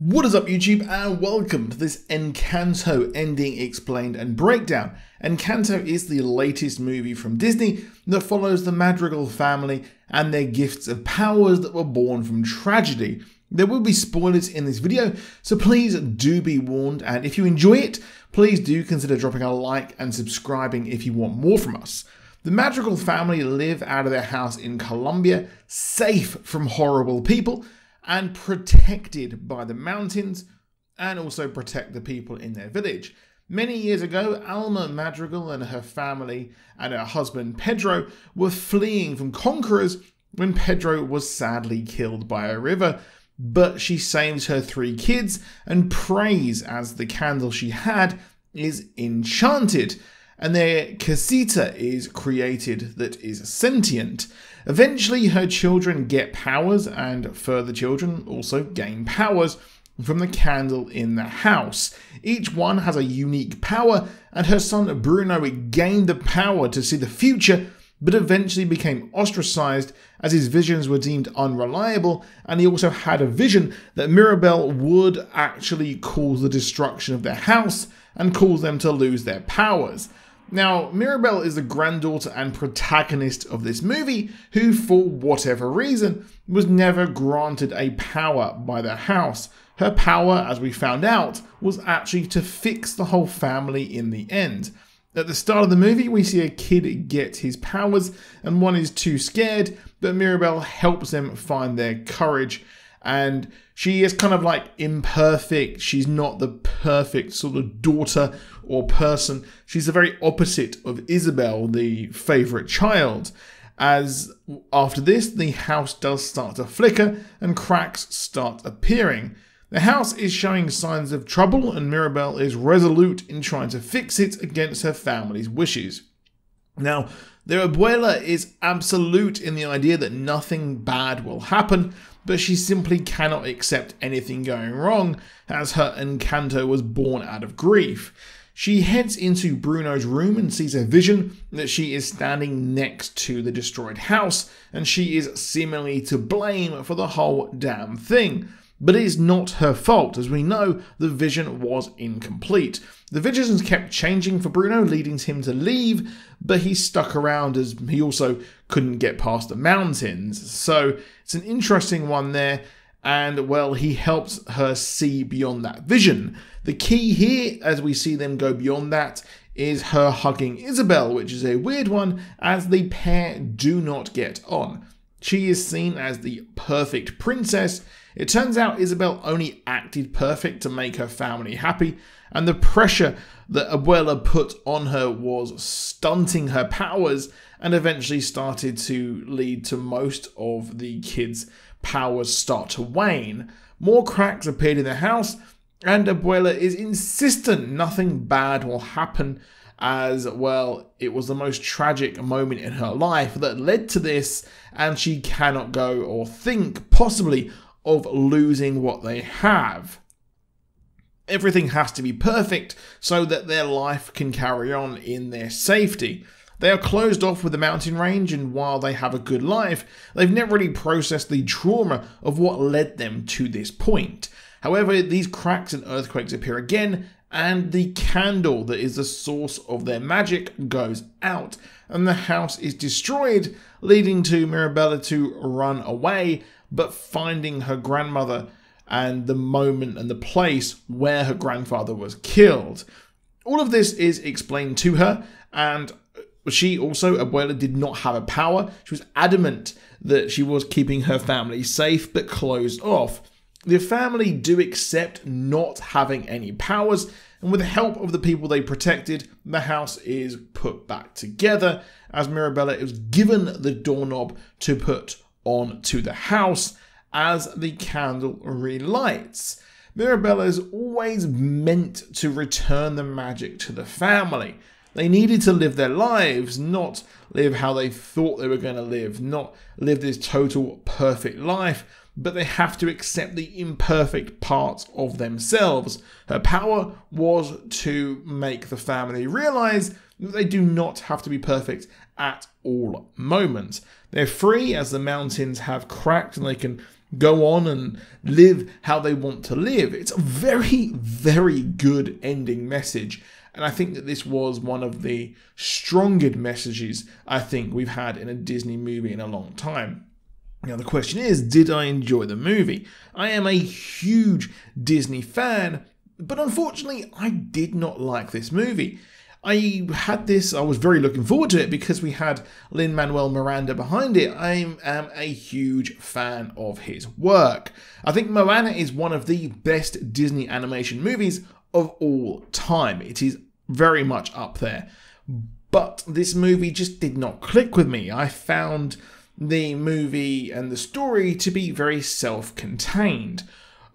What is up YouTube, and welcome to this Encanto ending explained and breakdown. Encanto is the latest movie from Disney that follows the Madrigal family and their gifts of powers that were born from tragedy. There will be spoilers in this video, so please do be warned, and if you enjoy it, please do consider dropping a like and subscribing if you want more from us. The Madrigal family live out of their house in Colombia, safe from horrible people, and protected by the mountains, and also protect the people in their village. Many years ago, Alma Madrigal and her family and her husband Pedro were fleeing from conquerors when Pedro was sadly killed by a river, but she saves her 3 kids and prays as the candle she had is enchanted, and their casita is created that is sentient. Eventually, her children get powers, and further children also gain powers from the candle in the house. Each one has a unique power, and her son Bruno gained the power to see the future, but eventually became ostracized as his visions were deemed unreliable, and he also had a vision that Mirabel would actually cause the destruction of their house and cause them to lose their powers. Now, Mirabel is the granddaughter and protagonist of this movie, who, for whatever reason, was never granted a power by the house. Her power, as we found out, was actually to fix the whole family in the end. At the start of the movie, we see a kid get his powers, and one is too scared, but Mirabel helps them find their courage. And she is kind of like imperfect. She's not the perfect sort of daughter or person. She's the very opposite of Isabel, the favorite child. As after this, the house does start to flicker and cracks start appearing. The house is showing signs of trouble, and Mirabel is resolute in trying to fix it against her family's wishes. Now, their abuela is absolute in the idea that nothing bad will happen, but she simply cannot accept anything going wrong, as her Encanto was born out of grief. She heads into Bruno's room and sees a vision that she is standing next to the destroyed house, and she is seemingly to blame for the whole damn thing. But it is not her fault, as we know the vision was incomplete. The visions kept changing for Bruno, leading him to leave, but he stuck around as he also couldn't get past the mountains. So it's an interesting one there, and well, he helps her see beyond that vision. The key here, as we see them go beyond that, is her hugging Isabel, which is a weird one, as the pair do not get on. She is seen as the perfect princess. It turns out Isabel only acted perfect to make her family happy, and the pressure that Abuela put on her was stunting her powers and eventually started to lead to most of the kids' powers start to wane. More cracks appeared in the house, and Abuela is insistent nothing bad will happen, as well, it was the most tragic moment in her life that led to this, and she cannot go or think possibly of losing what they have. Everything has to be perfect so that their life can carry on in their safety. They are closed off with the mountain range, and while they have a good life, they've never really processed the trauma of what led them to this point. However, these cracks and earthquakes appear again, and the candle that is the source of their magic goes out, and the house is destroyed, leading to Mirabella to run away, but finding her grandmother and the moment and the place where her grandfather was killed. All of this is explained to her, and she also, Abuela, did not have a power. She was adamant that she was keeping her family safe, but closed off. The family do accept not having any powers, and with the help of the people they protected, the house is put back together, as Mirabella is given the doorknob to put onto the house as the candle relights. Mirabella is always meant to return the magic to the family. They needed to live their lives, not live how they thought they were going to live, not live this total perfect life, but they have to accept the imperfect parts of themselves. Her power was to make the family realize that they do not have to be perfect at all moments. They're free as the mountains have cracked and they can go on and live how they want to live. It's a very, very good ending message. And I think that this was one of the strongest messages I think we've had in a Disney movie in a long time. Now the question is, did I enjoy the movie? I am a huge Disney fan, but unfortunately I did not like this movie. I was very looking forward to it because we had Lin-Manuel Miranda behind it. I am a huge fan of his work. I think Moana is one of the best Disney animation movies of all time. It is very much up there. But this movie just did not click with me. I found the movie and the story to be very self-contained.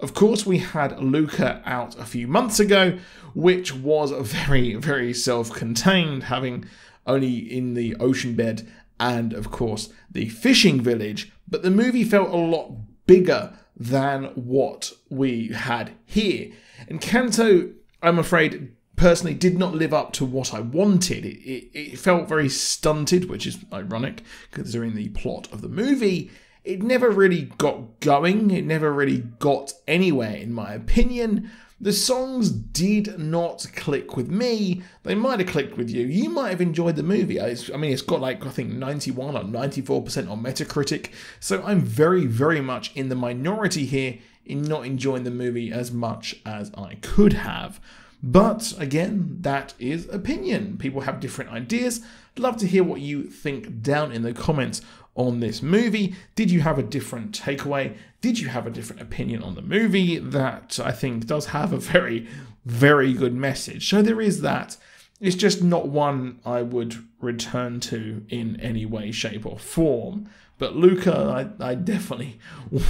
Of course, we had Luca out a few months ago, which was very, very self-contained, having only in the ocean bed and, of course, the fishing village. But the movie felt a lot bigger than what we had here. Encanto, I'm afraid, personally did not live up to what I wanted. It felt very stunted, which is ironic considering the plot of the movie. It never really got going. It never really got anywhere, in my opinion. The songs did not click with me. They might have clicked with you. You might have enjoyed the movie. I mean, it's got like, I think 91 or 94% on Metacritic. So I'm very, very much in the minority here in not enjoying the movie as much as I could have. But again, that is opinion. People have different ideas. I'd love to hear what you think down in the comments on this movie. Did you have a different takeaway? Did you have a different opinion on the movie? That I think does have a very, very good message. So there is that. It's just not one I would return to in any way, shape or form. But Luca, I definitely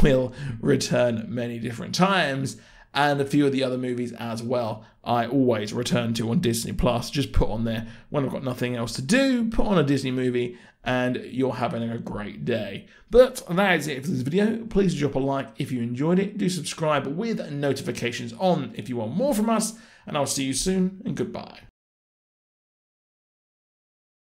will return many different times. And a few of the other movies as well, I always return to on Disney Plus. Just put on there when I've got nothing else to do, put on a Disney movie, and you're having a great day. But that is it for this video. Please drop a like if you enjoyed it. Do subscribe with notifications on if you want more from us. And I'll see you soon, and goodbye.